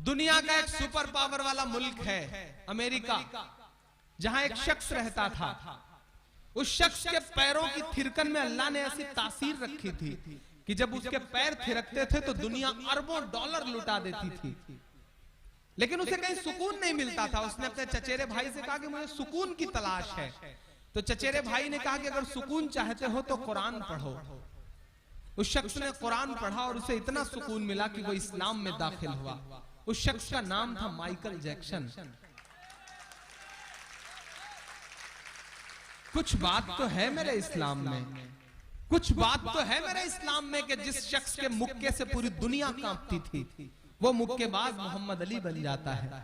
दुनिया का एक सुपर पावर वाला मुल्क है अमेरिका, जहां एक शख्स रहता था। उस शख्स के पैरों की थिरकन में अल्लाह ने ऐसी तासीर रखी थी कि जब उसके पैर थिरकते थे तो दुनिया अरबों डॉलर लुटा देती थी, लेकिन उसे कहीं सुकून नहीं मिलता था। उसने अपने चचेरे भाई से कहा कि मुझे सुकून की तलाश है। तो चचेरे भाई ने कहा कि अगर सुकून चाहते हो तो कुरान पढ़ो। उस शख्स ने कुरान पढ़ा और उसे इतना सुकून मिला कि वो इस्लाम में दाखिल हुआ। उस शख्स का नाम था माइकल जैक्सन। कुछ बात तो है मेरे इस्लाम में, कुछ बात तो है मेरे इस्लाम में कि जिस शख्स के मुक्के से पूरी दुनिया कांपती थी वो मुक्केबाज मोहम्मद अली बन जाता है।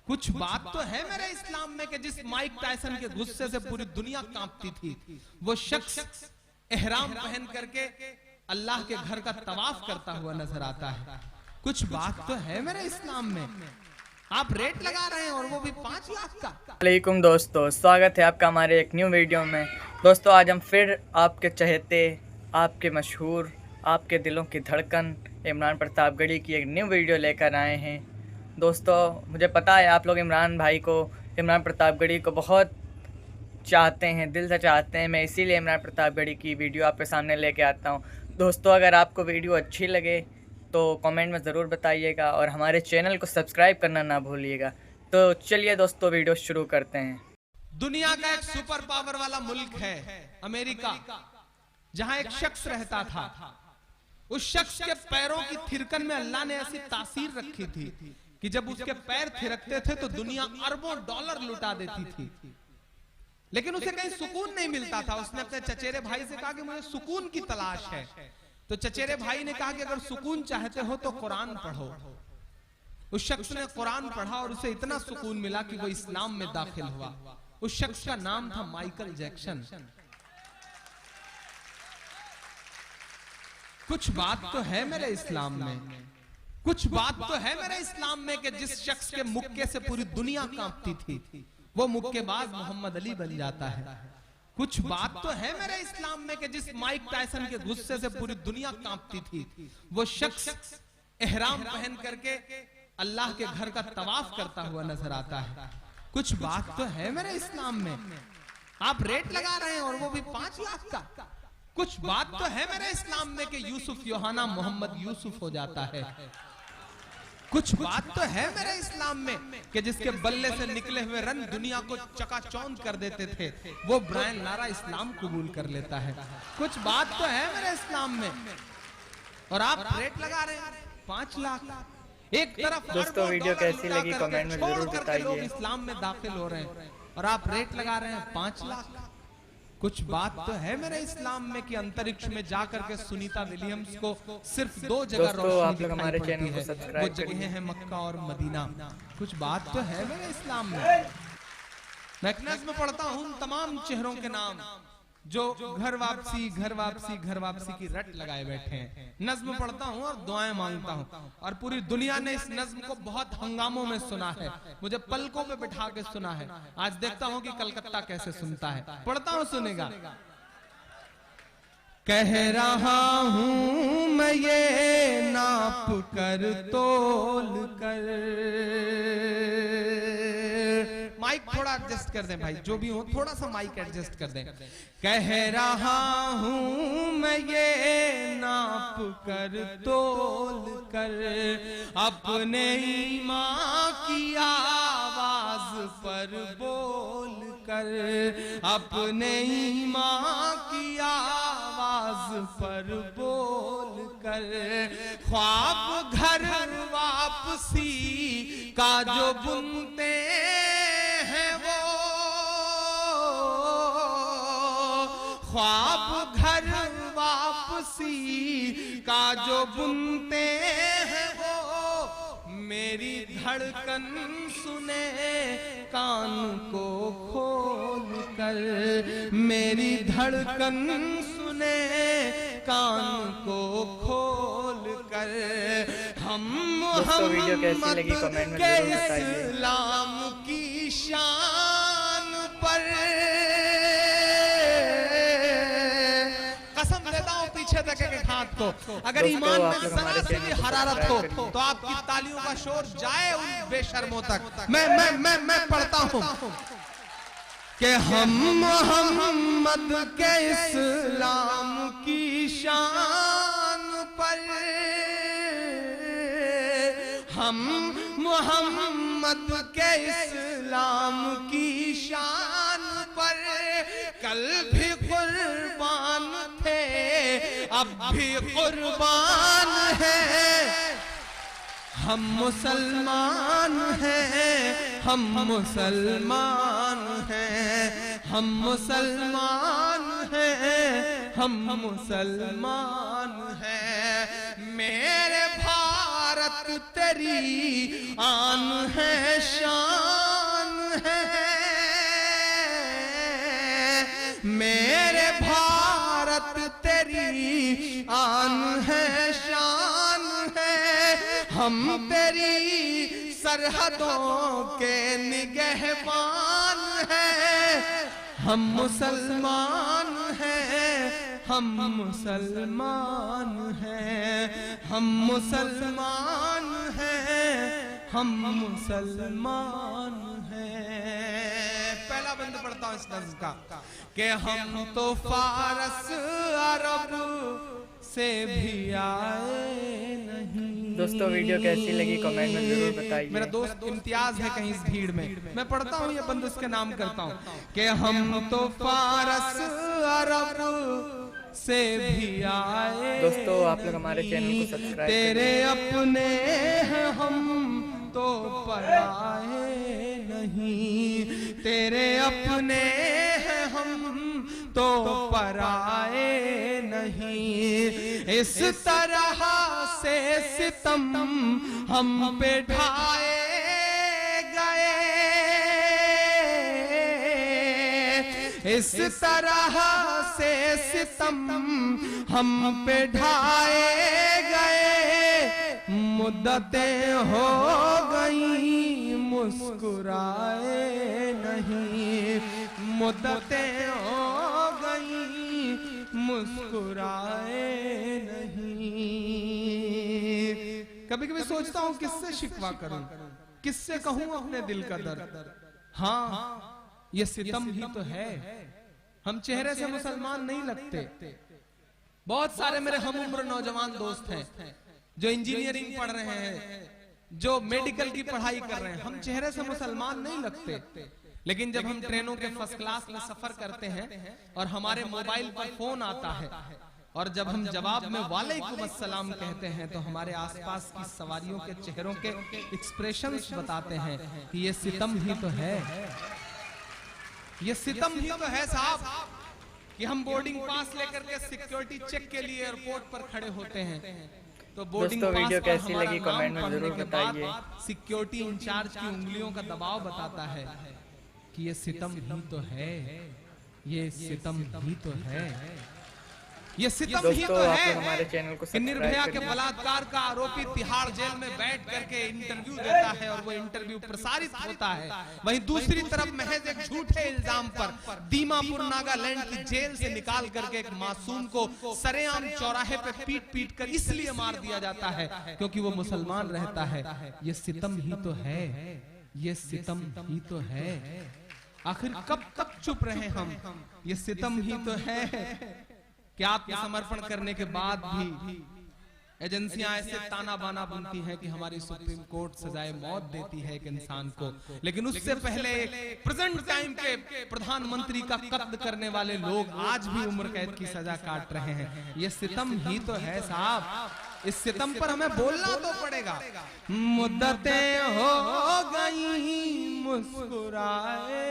कुछ बात तो है मेरे इस्लाम में कि जिस माइक टायसन के गुस्से से पूरी दुनिया कांपती थी वो शख्स एहराम पहन करके अल्लाह के घर का तवाफ करता हुआ नजर आता है। कुछ बात तो है मेरे इस्लाम में। आप रेट लगा रहे हैं और वो भी 5 लाख का। वालेकुम दोस्तों, स्वागत है आपका हमारे एक न्यू वीडियो में। दोस्तों आज हम फिर आपके चहेते, आपके मशहूर, आपके दिलों की धड़कन इमरान प्रतापगढ़ी की एक न्यू वीडियो लेकर आए हैं। दोस्तों मुझे पता है आप लोग इमरान भाई को, इमरान प्रतापगढ़ी को बहुत चाहते हैं, दिल से चाहते हैं। मैं इसीलिए इमरान प्रतापगढ़ी की वीडियो आपके सामने लेके आता हूँ। दोस्तों अगर आपको वीडियो अच्छी लगे तो कमेंट में ज़रूर बताइएगा और हमारे चैनल को सब्सक्राइब करना ना भूलिएगा। तो चलिए दोस्तों वीडियो शुरू करते हैं। दुनिया का एक सुपर पावर वाला मुल्क है अमेरिका, जहां एक शख्स रहता था। उस शख्स के पैरों की थिरकन में अल्लाह ने ऐसी तासीर रखी थी कि जब उसके पैर थिरकते थे तो दुनिया अरबों डॉलर लुटा देती थी, लेकिन उसे कहीं सुकून नहीं मिलता था। उसने अपने चचेरे भाई से कहा कि मुझे सुकून की तलाश है। तो चचेरे भाई ने कहा कि अगर सुकून चाहते हो तो कुरान पढ़ो। उस शख्स ने कुरान पढ़ा और उसे इतना सुकून मिला कि वो इस्लाम में दाखिल हुआ। उस शख्स का नाम था माइकल जैक्सन। कुछ बात तो है मेरे इस्लाम में, कुछ बात तो है मेरे इस्लाम में कि जिस शख्स के मुक्के से पूरी दुनिया कांपती थी वो मुक्केबाज मोहम्मद अली बन जाता है। कुछ बात तो है मेरे इस्लाम में कि जिस माइक टायसन के गुस्से से पूरी दुनिया कांपती थी वो शख्स एहराम पहन करके अल्लाह के घर का तवाफ करता हुआ नजर आता है। कुछ बात तो है मेरे इस्लाम में। आप रेट लगा रहे हैं और वो भी 5 लाख का। कुछ बात तो है मेरे इस्लाम में कि यूसुफ योहाना मोहम्मद यूसुफ हो जाता है। कुछ बात तो है मेरे इस्लाम में कि जिसके बल्ले से निकले हुए रन दुनिया को चकाचौंध कर देते थे वो ब्रायन लारा इस्लाम कबूल कर लेता है। कुछ बात तो है मेरे इस्लाम में और आप रेट लगा रहे हैं 5 लाख। एक तरफ दोस्तों वीडियो कैसी लगी कमेंट में जरूर बताइए। लोग इस्लाम में दाखिल हो रहे हैं और आप रेट लगा रहे हैं 5 लाख। कुछ बात तो है मेरे इस्लाम में कि अंतरिक्ष में जाकर के सुनीता विलियम्स को सिर्फ 2 जगह रोशनी दिखाई पड़ती है, वो जगह है मक्का और मदीना। कुछ बात तो है मेरे इस्लाम में। मैं एक नज़्म पढ़ता हूँ तमाम चेहरों के नाम जो घर वापसी घर वापसी घर वापसी की रट लगाए बैठे हैं। नज़्म पढ़ता हूँ और दुआएं मांगता हूँ और पूरी दुनिया ने इस नज़्म को बहुत हंगामों में सुना है, मुझे पलकों पे बिठा के सुना है। आज देखता हूँ कि कलकत्ता कैसे सुनता है। पढ़ता हूँ, सुनेगा। कह रहा हूँ मैं ये नाप कर तोल कर, माइक थोड़ा एडजस्ट कर दें भाई, जो भी हो थोड़ा सा माइक एडजस्ट कर दें। कह रहा हूँ मैं ये नाप कर तोल कर, अपने ईमान की आवाज पर बोल कर, अपने ईमान की आवाज पर बोल कर, ख्वाब घर वापसी का जो बुनते हैं वो, ख्वाब घर वापसी का जो बुनते हैं वो, मेरी धड़कन सुने कान को खोल कर, मेरी धड़कन सुने कान को खोल कर, हम मोहम्मद के इस्लाम की शान पर, कसम लेता हूं पीछे तक एक हाथ को। अगर ईमान में जरा सी भी हरारत हो तो आपकी तालियों का शोर जाए उन बेशर्मों तक। मैं पढ़ता हूँ कि हम मोहम्मद के इस्लाम की शान पर, हम मोहम्मद के इस्लाम की शान पर कल भी कुर्बान थे, अब भी कुर्बान हैं। हम मुसलमान हैं, हम मुसलमान हैं, हम मुसलमान हैं, हम मुसलमान हैं। मेरे भारत तेरी आन है, शान है। मेरे भारत तेरी आन है, शान है। हम तेरी सरहदों के निगहबान हैं। हम मुसलमान हैं, हम मुसलमान हैं, हम मुसलमान हैं, हम मुसलमान हैं। पहला बंद पढ़ता हूं इस लफ्ज का कि हम तो फारस अरब से भी आए नहीं। दोस्तों वीडियो कैसी लगी कमेंट में जरूर बताइए। मेरा दोस्त इम्तियाज है कहीं इस भीड़ में, मैं पढ़ता हूँ ये बंद उसके नाम करता हूँ कि हम तो फारस अरब से भी आए। दोस्तों आप लोग हमारे चैनल को सब्सक्राइब तेरे अपने हैं हम तो पराए नहीं। तेरे अपने हैं हम तो पराए नहीं। इस तरह से सितम हम पे ढाए गए, इस तरह से सितम हम पे ढाए गए। मुद्दतें हो गई मुस्कुराए नहीं, मुद्दतें हो गई मुस्कुराए नहीं। कभी कभी सोचता हूँ किससे शिकवा करूं, किससे कहूं अपने दिल का दर्द। हाँ ये सितम ही तो है। हम चेहरे से मुसलमान नहीं लगते। बहुत सारे मेरे हम उम्र नौजवान दोस्त हैं जो इंजीनियरिंग पढ़ रहे हैं, जो मेडिकल की पढ़ाई कर रहे हैं। हम चेहरे से मुसलमान नहीं लगते, लेकिन जब हम ट्रेनों के फर्स्ट क्लास में सफर करते हैं और हमारे मोबाइल पर फोन आता है और जब हम जवाब में वालेकुम अस्सलाम कहते हैं तो हमारे आसपास की सवारियों के चेहरों के एक्सप्रेशंस बताते हैं कि ये सितम ही तो है, ये सितम ही तो है साहब कि हम बोर्डिंग पास लेकर के सिक्योरिटी चेक के लिए एयरपोर्ट पर खड़े होते हैं। तो बोर्डिंग पास वीडियो पर कैसी हमारा लगी नाम कमेंट में पढ़ने जरूर के बाद बताइए। सिक्योरिटी इंचार्ज की उंगलियों का दबाव बताता है कि ये सितम ही तो है, ये सितम ही तो है, ये सितम ही तो है। हमारे चैनल को निर्भया के बलात्कार का आरोपी तिहाड़ जेल में बैठ करके इंटरव्यू देता है और वो इंटरव्यू प्रसारित होता है। वहीं दूसरी तरफ महज एक झूठे इल्जाम पर दीमापुर नागालैंड की जेल से निकाल करके एक मासूम को सरेआम चौराहे पे पीट पीट कर इसलिए मार दिया जाता है क्योंकि वो मुसलमान रहता है। ये सितम ही तो है, ये सितम ही तो है। आखिर कब तक चुप रहे हम? ये सितम ही तो है कि आपके समर्पण करने के बाद भी एजेंसियां ऐसे ताना बाना बुनती हैं कि हमारी सुप्रीम कोर्ट सजाए मौत देती है एक इंसान को, लेकिन उससे पहले प्रेजेंट टाइम के प्रधानमंत्री का कत्ल करने वाले लोग आज भी उम्र कैद की सजा काट रहे हैं। ये सितम ही तो है साहब। इस सितम पर हमें बोलना तो पड़ेगा। मुद्दतें हो गई मुस्कुराए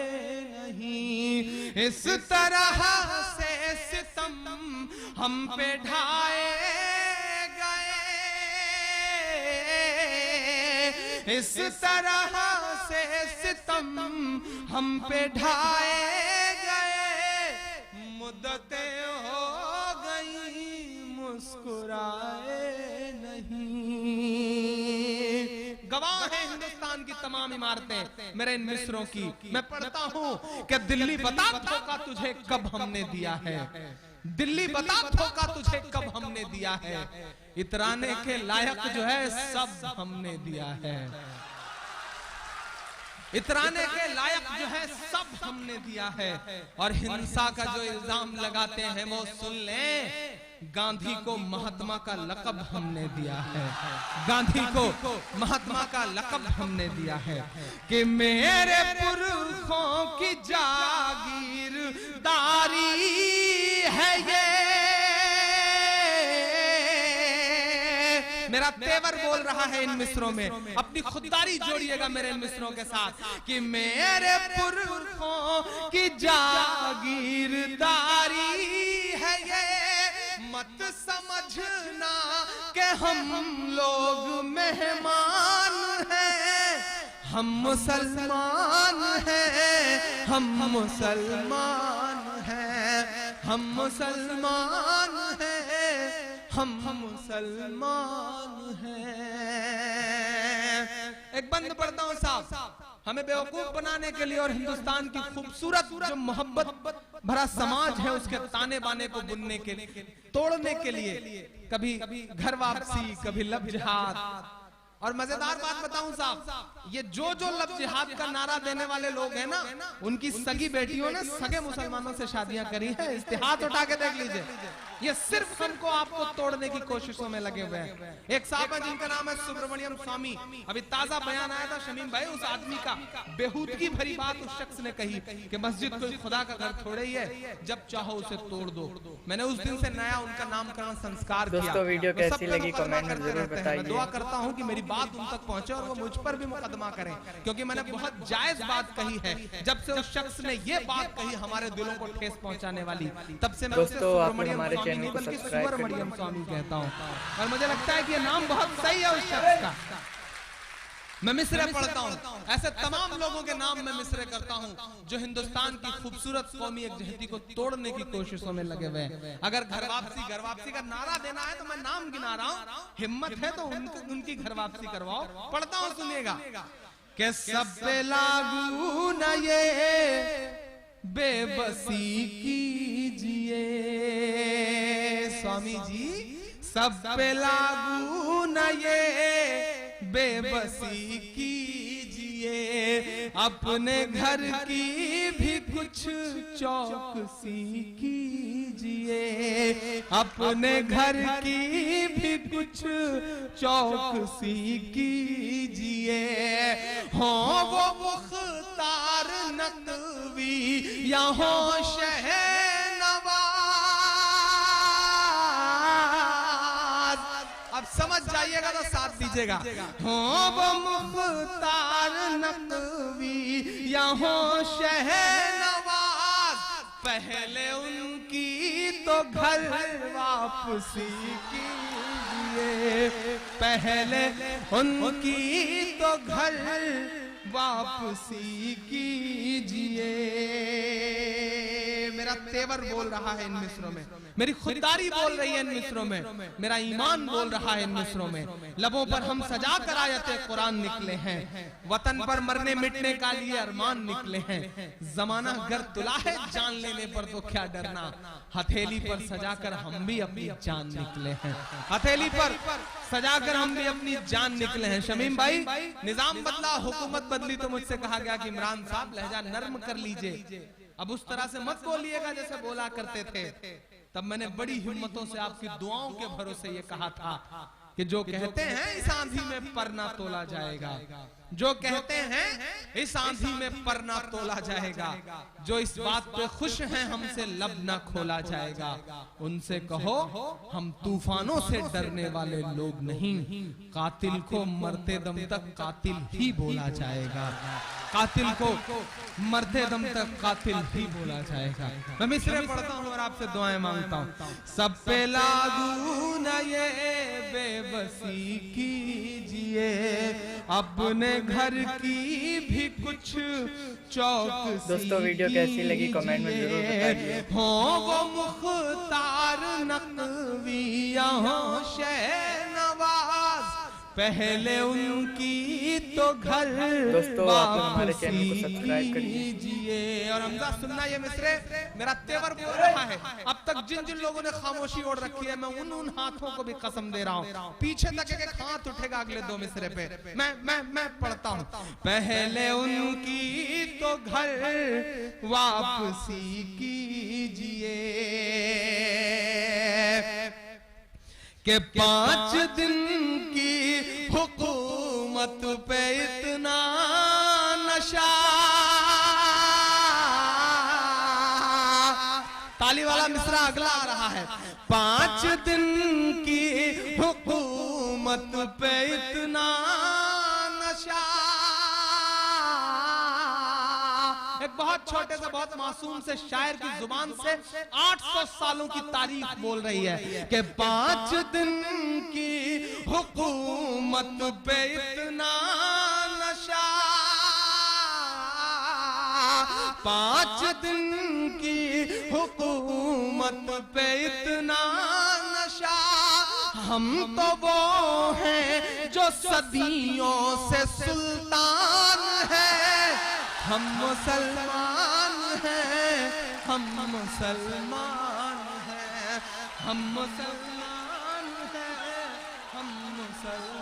नहीं, इस तरह से सितम हम पे ढाए गए, इस तरह से सितम हम पे ढाए गए। मुद्दतें हो गई मुस्कुराए नहीं। गवाह है हिंदुस्तान की तमाम इमारतें मेरे इन मिस्रों की। मैं पढ़ता हूँ कि दिल्ली बता धोखा तुझे कब हमने दिया है, दिल्ली बता धोखा तुझे कब हमने दिया है, इतराने के लायक जो है सब हमने दिया है, इतराने के लायक जो है सब हमने दिया है। और हिंसा का जो इल्जाम लगाते हैं वो सुन लें, गांधी को महात्मा का लक़ब हमने दिया है, गांधी को महात्मा का लक़ब हमने दिया है कि मेरे पुरखों की जागीरदारी है ये। मेरा तेवर बोल रहा है इन मिसरों में, अपनी खुददारी जोड़िएगा मेरे इन मिसरों के साथ कि मेरे पुरखों की जागीरदारी है ये, मत समझना कि हम लोग मेहमान हैं, हम मुसलमान हैं, हम मुसलमान हैं, हम मुसलमान हैं, हम मुसलमान हैं। एक बंद पढ़ता हूं साहब, हमें बेवकूफ बनाने के लिए और हिंदुस्तान की खूबसूरत जो मोहब्बत भरा समाज है उसके ताने बाने को बुनने के लिए, तोड़ने के लिए, कभी घर वापसी, कभी लब जिहाद। और मजेदार बात बताऊं साहब, ये जो लब जिहाद का नारा देने वाले लोग हैं ना, उनकी सगी बेटियों ने सगे मुसलमानों से शादियां करी हैं। इस्तेहाद उठा के देख लीजिए, ये सिर्फ हमको आपको तोड़ने की कोशिशों में लगे हुए हैं। एक साहब है जिनका नाम है सुब्रमण्यम स्वामी, अभी ताजा बयान आया था शमीम भाई, उस आदमी का बेहूदगी भरी बात उस शख्स ने कही कि मस्जिद कोई खुदा का घर थोड़े ही है, जब चाहो उसे तोड़ दो। मैंने उस दिन से नया उनका नामकरण संस्कार किया। दोस्तों वीडियो कैसी लगी कमेंट में जरूर बताइए। दुआ करता हूँ कि मेरी बात उन तक पहुंचे और वो मुझ पर भी मुकदमा करें, क्योंकि मैंने बहुत जायज बात कही है। जब से उस शख्स ने ये बात कही हमारे दिलों को ठेस पहुंचाने वाली, तब से मैं दोस्तों आप हमारे चैनल को सब्सक्राइब सुब्रमण्यम स्वामी कहता हूँ। और मुझे लगता है कि ये नाम बहुत सही है उस शख्स का। मैं मिसरे पढ़ता हूँ, ऐसे तमाम लोगों के नाम मैं मिसरे करता हूँ जो हिंदुस्तान की खूबसूरत कौमी एकजहती को तोड़ने की कोशिशों में लगे हुए हैं। अगर घर वापसी का नारा देना है तो मैं नाम गिना रहा हूँ, हिम्मत है तो उनकी घर वापसी करवाओ। पढ़ता हूँ, सुनिएगा कि सब पे लागू न ये बेबसी कीजिए, स्वामी जी सब पे लागू न ये बेबसी कीजिए, अपने घर की भी कुछ चौकसी कीजिए, अपने घर की भी कुछ चौकसी कीजिए। हो वो मुख्तार नकवी या हो शहनवाज, अब समझ जाइएगा तो साथ दीजिएगा। हो वो मुख्तार नकवी या हो शहनवाज, पहले उनकी तो घर वापसी कीजिए, पहले उनकी तो घर वापसी कीजिए। मेरा तेवर बोल रहा है इन मिसरों में, मेरी खुददारी बोल रही है इन मिसरों में, मेरा ईमान बोल रहा है इन मिसरों में। लबों पर हम सजा कर आयते कुरान निकले हैं, वतन पर मरने मिटने का लिए अरमान निकले हैं। जमाना गर तुला है जान लेने पर तो क्या डरना, हथेली पर सजाकर हम भी अपनी जान निकले हैं, हथेली पर सजाकर हम भी अपनी जान निकले हैं। शमीम भाई, निजाम बदला, हुकूमत बदली तो मुझसे कहा गया कि इमरान साहब लहजा नर्म कर लीजिए, अब उस तरह से मत बोलिएगा जैसे बोला करते थे। तब मैंने बड़ी हिम्मतों से आपकी दुआओं के भरोसे ये कहा था कि जो कहते हैं इस आंधी में पर ना तोला जाएगा, जो कहते हैं इस आंधी में पर ना तोला जाएगा, जो इस बात पे खुश हैं हमसे लब ना खोला जाएगा, उनसे कहो हम तूफानों से डरने वाले लोग नहीं, कातिल को मरते दम तक कातिल ही बोला जाएगा, कातिल को मरते दम तक कातिल ही बोला जाएगा। मैं मिसरे पढ़ता हूँ और आपसे दुआएं मांगता हूँ। सब पे लागू न ये बेबसी कीजिए, अपने घर की भी कुछ चौकसी। दोस्तों वीडियो कैसी लगी कमेंट में जरूर बताइए। हो वो मुख्तार नकवी या हो शहनवाज, पहले उनकी तो घर दोस्तों आप लोग हमारे चैनल को सब्सक्राइब करिए। कीजिए। और हमजा सुनना ये मिसरे मेरा तेवर बोल रहा है। अब तक जिन जिन लोगों ने खामोशी ओढ़ रखी है, मैं उन हाथों को भी कसम दे रहा हूँ, पीछे तक एक हाथ उठेगा अगले 2 मिसरे पे। मैं पढ़ता हूँ। पहले उनकी तो घर वापसी कीजिए कि 5 दिन की हुकूमत पे इतना नशा। ताली वाला मिसरा अगला आ रहा है। 5 दिन की हुकूमत पे इतना नशा। एक बहुत छोटे से बहुत मासूम से शायर की जुबान से 800 सालों की तारीख बोल रही है कि 5 दिन की हुकूमत पे इतना नशा। 5 दिन की हुकूमत पे इतना नशा। हम तो वो हैं जो सदियों से सुल्तान है। हम मुसलमान हैं, हम मुसलमान हैं, हम मुसलमान हैं, हम मुसलमान।